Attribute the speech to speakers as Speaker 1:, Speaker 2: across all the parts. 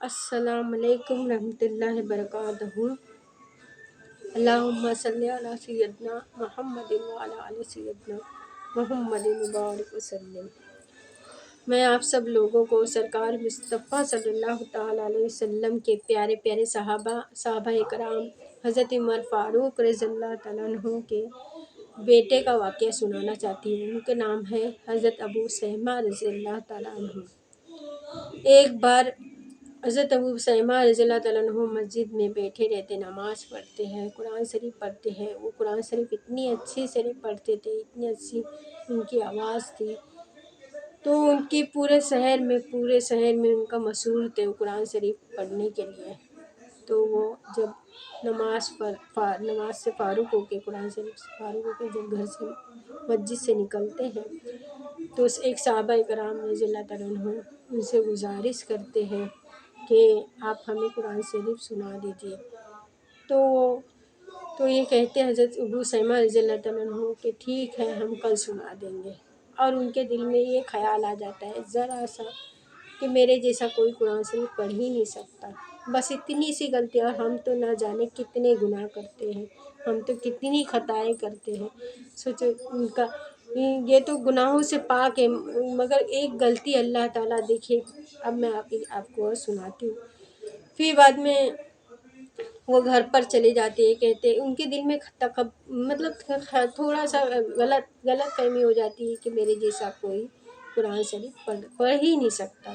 Speaker 1: السلام علیکم ورحمۃ اللہ وبرکاتہ۔ اللہم صلی علی سیدنا محمد وعلی آل سیدنا محمد مبارک وسلم۔ میں آپ سب لوگوں کو سرکار مصطفیٰ صلی اللہ تعالیٰ علیہ وسلم کے پیارے پیارے صحابہ کرام حضرت عمر فاروق رضی اللہ تعالیٰ عنہ کے بیٹے کا واقعہ سنانا چاہتی ہوں۔ ان کے نام ہے حضرت ابو سیمہ رضی اللہ تعالیٰ عنہ۔ ایک بار حضرت ابو سیمہ رضی اللہ تعالیٰ عنہ مسجد میں بیٹھے رہتے، نماز پڑھتے ہیں، قرآن شریف پڑھتے ہیں۔ وہ قرآن شریف اتنی اچھی سے پڑھتے تھے، اتنی اچھی ان کی آواز تھی، تو ان کی پورے شہر میں ان کا مشہور تھے وہ قرآن شریف پڑھنے کے لیے۔ تو وہ جب نماز سے فارغ ہو کے قرآن شریف سے فارغ ہو کے جب گھر سے مسجد سے نکلتے ہیں تو ایک صحابہ کرام رضی اللہ تعالیٰ عنہ ان سے گزارش کرتے ہیں کہ آپ ہمیں قرآن شریف سنا دیجیے۔ تو یہ کہتے ہیں حضرت ابو سیمہ رضی اللہ تعالیٰ عنہ کہ ٹھیک ہے، ہم کل سنا دیں گے۔ اور ان کے دل میں یہ خیال آ جاتا ہے ذرا سا کہ میرے جیسا کوئی قرآن شریف پڑھ ہی نہیں سکتا، بس اتنی سی غلطی، اور ہم تو نہ جانے کتنے گناہ کرتے ہیں، ہم تو کتنی خطائیں کرتے ہیں۔ سوچو ان کا یہ تو گناہوں سے پاک ہے، مگر ایک غلطی اللہ تعالیٰ دیکھے۔ اب میں آپ کو اور سناتی ہوں۔ پھر بعد میں وہ گھر پر چلے جاتے ہیں، کہتے ان کے دل میں تھوڑا سا غلط فہمی ہو جاتی ہے کہ میرے جیسا کوئی قرآن شریف پڑھ ہی نہیں سکتا۔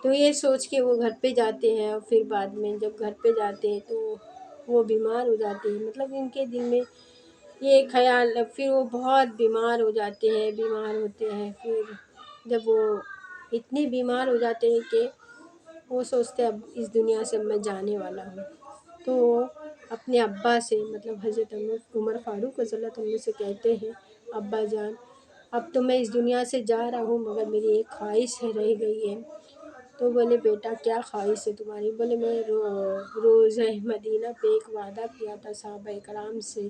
Speaker 1: تو یہ سوچ کے وہ گھر پہ جاتے ہیں، اور پھر بعد میں جب گھر پہ جاتے ہیں تو وہ بیمار ہو جاتے ہیں، مطلب ان کے دل میں یہ خیال، پھر وہ بہت بیمار ہوتے ہیں۔ پھر جب وہ اتنے بیمار ہو جاتے ہیں کہ وہ سوچتے ہیں اب اس دنیا سے میں جانے والا ہوں، تو وہ اپنے ابا سے، مطلب حضرت عمر فاروق رضی اللہ عنہ سے کہتے ہیں، ابا جان اب تو میں اس دنیا سے جا رہا ہوں، مگر میری ایک خواہش رہ گئی ہے۔ تو بولے بیٹا کیا خواہش ہے تمہاری؟ بولے میں روزہ مدینہ پہ ایک وعدہ کیا تھا صحابہ کرام سے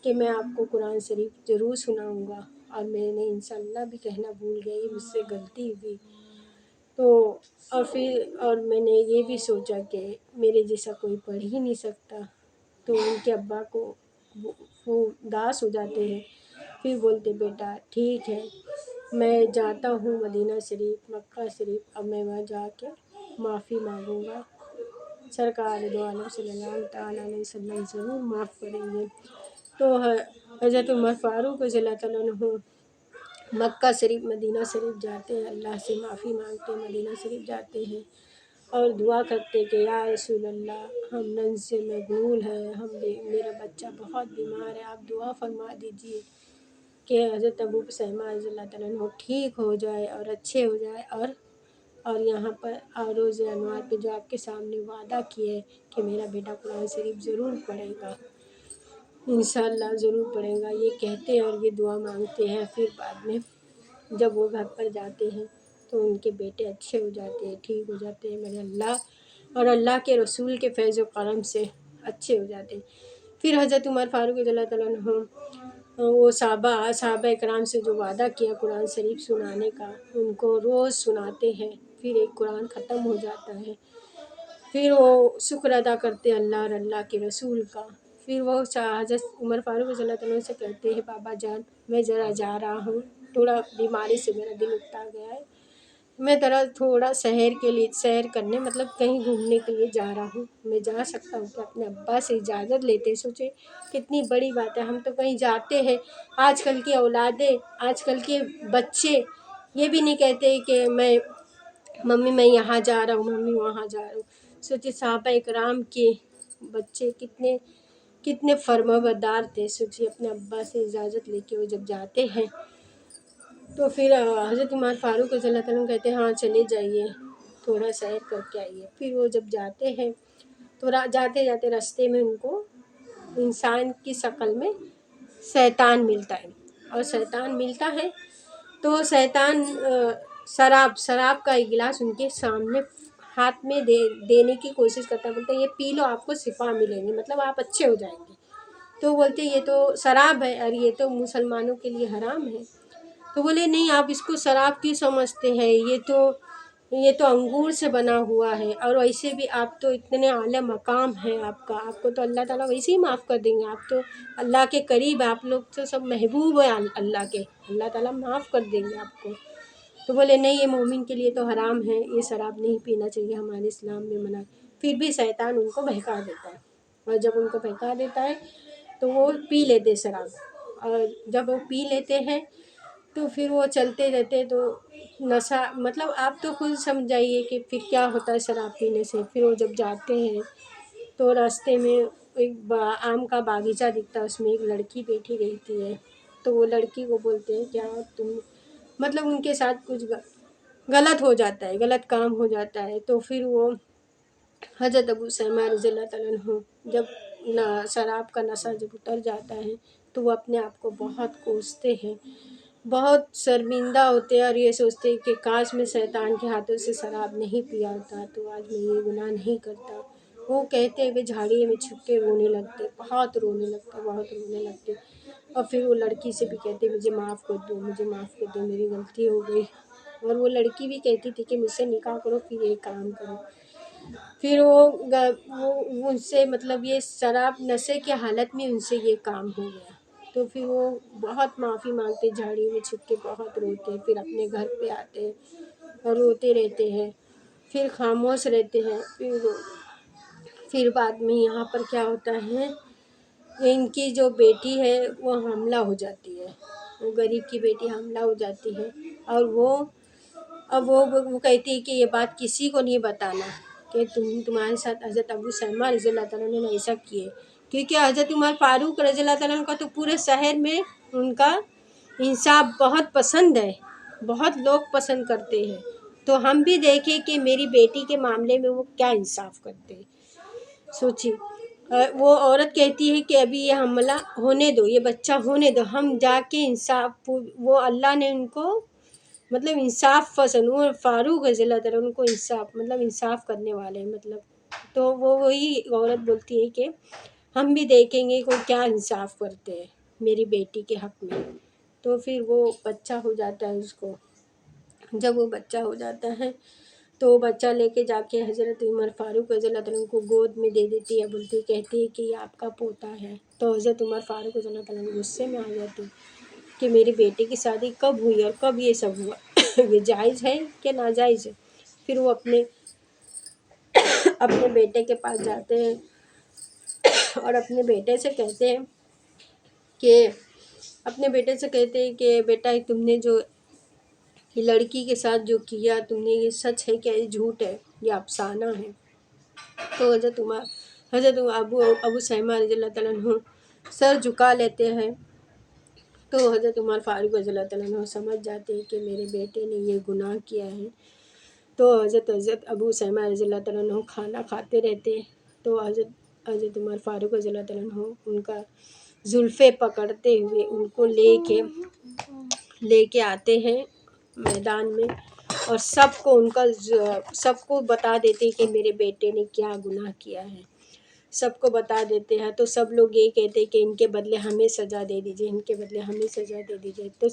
Speaker 1: کہ میں آپ کو قرآن شریف ضرور سناؤں گا، اور میں نے انشاءاللہ بھی کہنا بھول گئی، مجھ سے غلطی ہوئی۔ اور میں نے یہ بھی سوچا کہ میرے جیسا کوئی پڑھ ہی نہیں سکتا۔ تو ان کے ابا کو وہ اداس ہو جاتے ہیں، پھر بولتے بیٹا ٹھیک ہے، میں جاتا ہوں مدینہ شریف، مکہ شریف، اب میں وہاں جا کے معافی مانگوں گا، سرکار دو عالم صلی اللہ تعالیٰ علیہ وسلم ضرور معاف کریں گے۔ تو حضرت عمر فاروق رضی اللہ تعالیٰ عنہ مکہ شریف، مدینہ شریف جاتے ہیں، اللہ سے معافی مانگتے ہیں، مدینہ شریف جاتے ہیں اور دعا کرتے کہ یا رسول اللہ، ہم ننز سے مشغول ہیں، میرا بچہ بہت بیمار ہے، آپ دعا فرما دیجیے کہ حضرت ابو سیمہ رضی اللہ تعالیٰ عنہ ٹھیک ہو جائے اور اچھے ہو جائے، اور یہاں پر روز انوار پہ جو آپ کے سامنے وعدہ کیے کہ میرا بیٹا قرآن شریف ضرور پڑھے گا، انشاءاللہ ضرور پڑھے گا، یہ کہتے ہیں اور یہ دعا مانگتے ہیں۔ پھر بعد میں جب وہ گھر پر جاتے ہیں تو ان کے بیٹے اچھے ہو جاتے ہیں، ٹھیک ہو جاتے ہیں، میرے اللہ اور اللہ کے رسول کے فیض و کرم سے اچھے ہو جاتے ہیں۔ پھر حضرت عمر فاروق رضی اللہ تعالیٰ عنہ وہ صحابہ کرام سے جو وعدہ کیا قرآن شریف سنانے کا، ان کو روز سناتے ہیں، پھر ایک قرآن ختم ہو جاتا ہے، پھر وہ شکر ادا کرتے اللہ اور اللہ کے رسول کا۔ پھر وہ حضرت عمر فاروق رضی اللہ عنہ سے کہتے ہیں بابا جان میں ذرا جا رہا ہوں، تھوڑا بیماری سے میرا دل اکتا گیا ہے، میں تھوڑا سیر کرنے، مطلب کہیں گھومنے کے لیے جا رہا ہوں، میں جا سکتا ہوں؟ کہ اپنے ابا سے اجازت لیتے، سوچے کتنی بڑی بات ہے، ہم تو کہیں جاتے ہیں، آج کل کی اولادیں، آج کل کے بچے یہ بھی نہیں کہتے کہ ممی میں یہاں جا رہا ہوں، ممی وہاں جا رہا ہوں۔ سوچے صحابہ کرام کے بچے کتنے فرمانبردار تھے، سوچے اپنے ابا سے اجازت لے کے وہ جب جاتے ہیں تو پھر حضرت عمر فاروق رضی اللہ عنہ کہتے ہیں ہاں چلے جائیے، تھوڑا سیر کر کے آئیے۔ پھر وہ جب جاتے ہیں تو جاتے جاتے راستے میں ان کو انسان کی شکل میں شیطان ملتا ہے، اور شیطان ملتا ہے تو شیطان شراب کا ایک گلاس ان کے سامنے ہاتھ میں دینے کی کوشش کرتا ہے، بولتے ہیں یہ پی لو، آپ کو شفا ملیں گی، مطلب آپ اچھے ہو جائیں گے۔ تو بولتے یہ تو شراب ہے اور یہ تو مسلمانوں کے لیے حرام ہے۔ تو بولے نہیں، آپ اس کو شراب کیوں سمجھتے ہیں، یہ تو یہ تو انگور سے بنا ہوا ہے، اور ویسے بھی آپ تو اتنے اعلیٰ مقام ہے آپ کا، آپ کو تو اللہ تعالیٰ ویسے ہی معاف کر دیں گے، آپ تو اللہ کے قریب ہیں، آپ لوگ تو سب محبوب ہیں اللہ کے، اللہ تعالیٰ معاف کر دیں گے آپ کو۔ تو بولے نہیں، یہ مومن کے لیے تو حرام ہے، یہ شراب نہیں پینا چاہیے، ہمارے اسلام میں منع۔ پھر بھی شیطان ان کو بہکا دیتا ہے، اور جب ان کو بہکا دیتا ہے تو وہ پی لیتے شراب، اور جب وہ پی لیتے ہیں تو پھر وہ چلتے رہتے، تو نشہ مطلب آپ تو خود سمجھ جائیے کہ پھر کیا ہوتا ہے شراب پینے سے۔ پھر وہ جب جاتے ہیں تو راستے میں ایک آم کا باغیچہ دکھتا ہے، اس میں ایک لڑکی بیٹھی رہتی ہے، تو وہ لڑکی کو بولتے ہیں کیا تم، مطلب ان کے ساتھ کچھ غلط ہو جاتا ہے، غلط کام ہو جاتا ہے، تو پھر وہ حضرت ابو سلمہ رضی اللہ تعالیٰ عنہ جب شراب کا نشہ جب اتر جاتا ہے تو وہ اپنے آپ کو بہت کوستے ہیں، بہت شرمندہ ہوتے ہیں، اور یہ سوچتے ہیں کہ کاش میں شیطان کے ہاتھوں سے شراب نہیں پیا ہوتا تو آج میں یہ گناہ نہیں کرتا۔ وہ کہتے ہوئے جھاڑیے میں چھپ کے رونے لگتے، بہت رونے لگتے، بہت رونے لگتے، اور پھر وہ لڑکی سے بھی کہتے مجھے معاف کر دو، مجھے معاف کر دو، میری غلطی ہو گئی۔ اور وہ لڑکی بھی کہتی تھی کہ مجھ سے نکاح کرو، پھر یہ کام کرو۔ پھر وہ ان سے مطلب یہ شراب نشے کی حالت میں ان سے یہ کام ہو گیا، تو پھر وہ بہت معافی مانگتے، جھاڑی میں چھپ کے بہت روتے، پھر اپنے گھر پہ آتے اور روتے رہتے ہیں، پھر خاموش رہتے ہیں۔ پھر بعد میں یہاں پر کیا ہوتا ہے، ان کی جو بیٹی ہے وہ حاملہ ہو جاتی ہے، وہ غریب کی بیٹی حاملہ ہو جاتی ہے، اور اب وہ کہتی ہے کہ یہ بات کسی کو نہیں بتانا کہ تمہارے ساتھ حضرت ابو سلمہ رضی اللہ تعالیٰ نے ایسا کیے، کیونکہ حضرت عمر فاروق رضی اللہ تعالیٰ کا تو پورے شہر میں ان کا انصاف بہت پسند ہے، بہت لوگ پسند کرتے ہیں، تو ہم بھی دیکھیں کہ میری بیٹی کے معاملے میں وہ کیا انصاف کرتے ہیں۔ سوچی، وہ عورت کہتی ہے کہ ابھی یہ حملہ ہونے دو، یہ بچہ ہونے دو، ہم جا کے انصاف، وہ اللہ نے ان کو مطلب انصاف پسند، وہ فاروق رضی اللہ تعالیٰ ان کو انصاف مطلب انصاف کرنے والے مطلب، تو وہی عورت بولتی ہے کہ ہم بھی دیکھیں گے کہ وہ کیا انصاف کرتے ہیں میری بیٹی کے حق میں۔ تو پھر وہ بچہ ہو جاتا ہے اس کو، جب وہ بچہ ہو جاتا ہے تو وہ بچہ لے کے جا کے حضرت عمر فاروق رضی اللہ تعالیٰ کو گود میں دے دیتی ہے، بولتی کہتی ہے کہ یہ آپ کا پوتا ہے، تو حضرت عمر فاروق رضی اللہ تعالیٰ غصے میں آ جاتے کہ میری بیٹی کی شادی کب ہوئی اور کب یہ سب ہوا، یہ جائز ہے کہ ناجائز ہے۔ پھر وہ اپنے بیٹے کے پاس جاتے ہیں اور اپنے بیٹے سے کہتے ہیں کہ بیٹا تم نے جو یہ لڑکی کے ساتھ جو کیا تم نے، یہ سچ ہے کیا یہ جھوٹ ہے، یہ افسانہ ہے؟ تو حضرت ابو سلمہ رضی اللہ تعالیٰ عنہ سر جھکا لیتے ہیں، تو حضرت عمر فاروق رضی اللہ تعالیٰ عنہ سمجھ جاتے ہیں کہ میرے بیٹے نے یہ گناہ کیا ہے، تو حضرت ابو سلمہ رضی اللہ تعالیٰ عنہ کھانا کھاتے رہتے، تو حضرت عمر فاروق رضی اللہ تعالیٰ عنہ ان کا زلفیں پکڑتے ہوئے ان کو لے کے آتے ہیں میدان میں، اور سب کو بتا دیتے کہ میرے بیٹے نے کیا گناہ کیا ہے، سب کو بتا دیتے ہیں، تو سب لوگ یہ کہتے کہ ان کے بدلے ہمیں سزا دے دیجیے، ان کے بدلے ہمیں سزا دے دیجیے، تو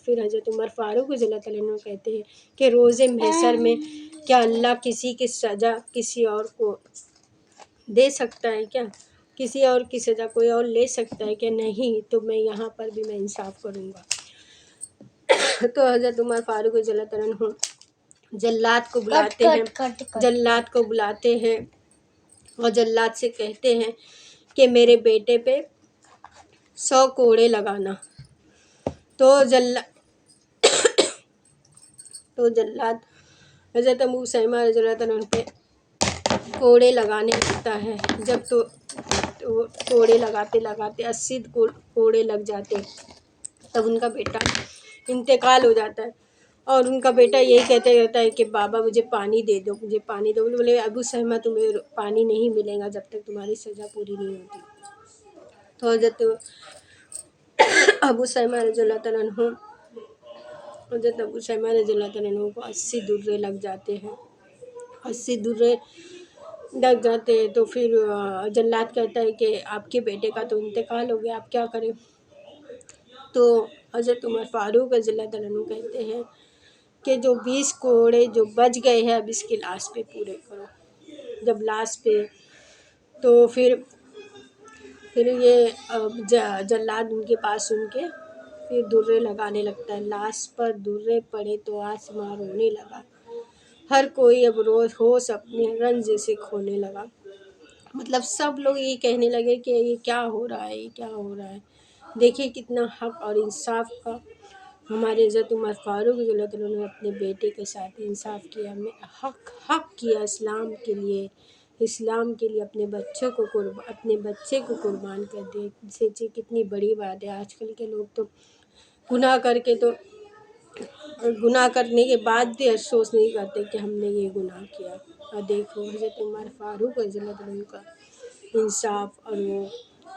Speaker 1: پھر حضرت عمر فاروق رضی اللہ تعالیٰ عنہ کہتے ہیں کہ روز محشر میں کیا اللہ کسی کی سزا کسی اور کو دے سکتا ہے کیا؟ کسی اور کی سزا کوئی اور لے سکتا ہے کہ نہیں؟ تو میں یہاں پر بھی میں انصاف کروں گا۔ تو حضرت عمر فاروق رضی اللہ تعالیٰ عنہ جلاد کو بلاتے ہیں اور جلاد سے کہتے ہیں کہ میرے بیٹے پہ 100 کوڑے لگانا، تو جلاد حضرت ابو سلمہ رضی اللہ تعالیٰ عنہ پہ کوڑے لگانے لگتا ہے، جب تو کوڑے لگاتے 80 کوڑے لگ جاتے، تب ان کا بیٹا انتقال ہو جاتا ہے، اور ان کا بیٹا یہی کہتے رہتا ہے کہ بابا مجھے پانی دے دو، مجھے پانی دو۔ بولے ابو سلمہ تمہیں پانی نہیں ملے گا جب تک تمہاری سزا پوری نہیں ہوتی۔ تو حضرت ابو سلمہ رضی اللہ تعالیٰ عنہ کو 80 درے لگ جاتے ہیں، 80 درے لگ جاتے ہیں، تو پھر جلاد کہتا ہے کہ آپ کے بیٹے کا تو انتقال ہو گیا، آپ کیا کریں؟ تو حضرت عمر فاروق رضی اللہ تعالیٰ عنہ کہتے ہیں کہ جو 20 کوڑے جو بچ گئے ہیں اب اس کے لاسٹ پہ پورے کرو. جب لاسٹ پہ تو پھر یہ جلاد ان کے پاس سن کے پھر درے لگانے لگتا ہے. لاسٹ پر درے پڑے تو آسمان رونے لگا. ہر کوئی اب ہوش اپنے رنج سے کھونے لگا. مطلب سب لوگ یہ کہنے لگے کہ یہ کیا ہو رہا ہے، یہ کیا ہو رہا ہے. دیکھیے کتنا حق اور انصاف کا ہمارے حضرت عمر فاروق رضی اللہ تعالیٰ نے اپنے بیٹے کے ساتھ انصاف کیا. حق کیا اسلام کے لیے، اسلام کے لیے اپنے بچے کو قربان کر دے. اسے کتنی بڑی بات ہے. آج کل کے لوگ تو گناہ کرنے کے بعد بھی افسوس نہیں کرتے کہ ہم نے یہ گناہ کیا. اور دیکھو حضرت عمر فاروق رضی اللہ عنہ کا انصاف، اور وہ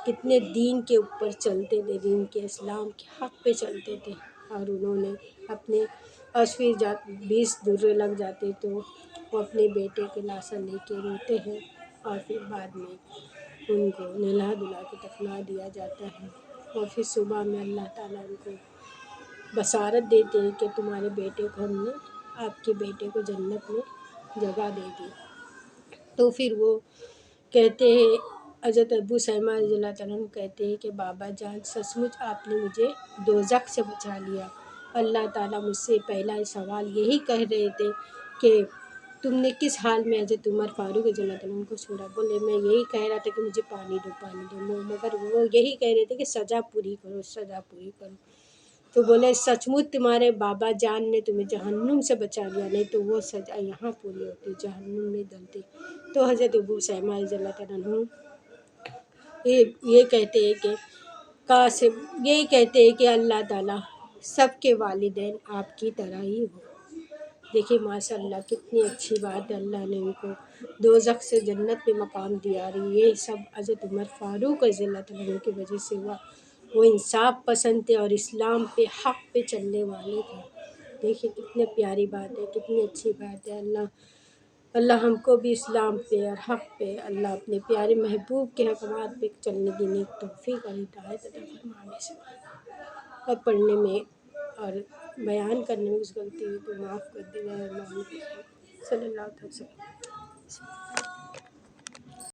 Speaker 1: کتنے دین کے اوپر چلتے تھے، دین کے اسلام کے حق پہ چلتے تھے. اور انہوں نے اپنے 20 درے لگ جاتے تو وہ اپنے بیٹے کے لاشا لے کے روتے ہیں، اور پھر بعد میں ان کو نہلا دھلا کے دفنا دیا جاتا ہے. اور پھر صبح میں اللہ تعالیٰ ان کو بشارت دیتے ہیں کہ تمہارے بیٹے کو ہم نے، آپ کے بیٹے کو جنت میں جگہ دے دی. تو پھر وہ کہتے ہیں، حضرت ابو سلمہ رضی اللہ تعالیٰ عنہ کہتے ہیں کہ بابا جان سچ مچ آپ نے مجھے دوزخ سے بچا لیا. اللہ تعالیٰ مجھ سے پہلا سوال یہی کہہ رہے تھے کہ تم نے کس حال میں حضرت عمر فاروق رضی اللہ تعالیٰ عنہ کو چھوڑا. بولے میں یہی کہہ رہا تھا کہ مجھے پانی دو، مگر وہ یہی کہہ رہے تھے کہ سزا پوری کرو. تو بولے سچ مچ تمہارے بابا جان نے تمہیں جہنم سے بچا لیا، نہیں تو وہ سزا یہاں پوری ہوتی، جہنم میں ڈلتی. تو حضرت ابو سلمہ رضی اللہ تعالیٰ عنہ یہ کہتے ہیں کہ اللہ تعالیٰ سب کے والدین آپ کی طرح ہی ہو. دیکھیے ماشاء اللہ کتنی اچھی بات ہے، اللہ نے ان کو دوزخ سے جنت میں مقام دیا. اور یہ سب حضرت عمر فاروق رضی اللہ تعالیٰ عنہ کی وجہ سے ہوا. وہ انصاف پسند تھے اور اسلام پہ حق پہ چلنے والے تھے. دیکھیے کتنی پیاری بات ہے، کتنی اچھی بات ہے. اللہ ہم کو بھی اسلام پہ اور حق پہ، اللہ اپنے پیارے محبوب کے احکامات پہ چلنے کی نیک توفیق اور ہدایت عطا فرمائے. اور پڑھنے میں اور بیان کرنے میں کچھ غلطی ہوئی تو معاف کر دینا. صلی اللہ علیہ وسلم.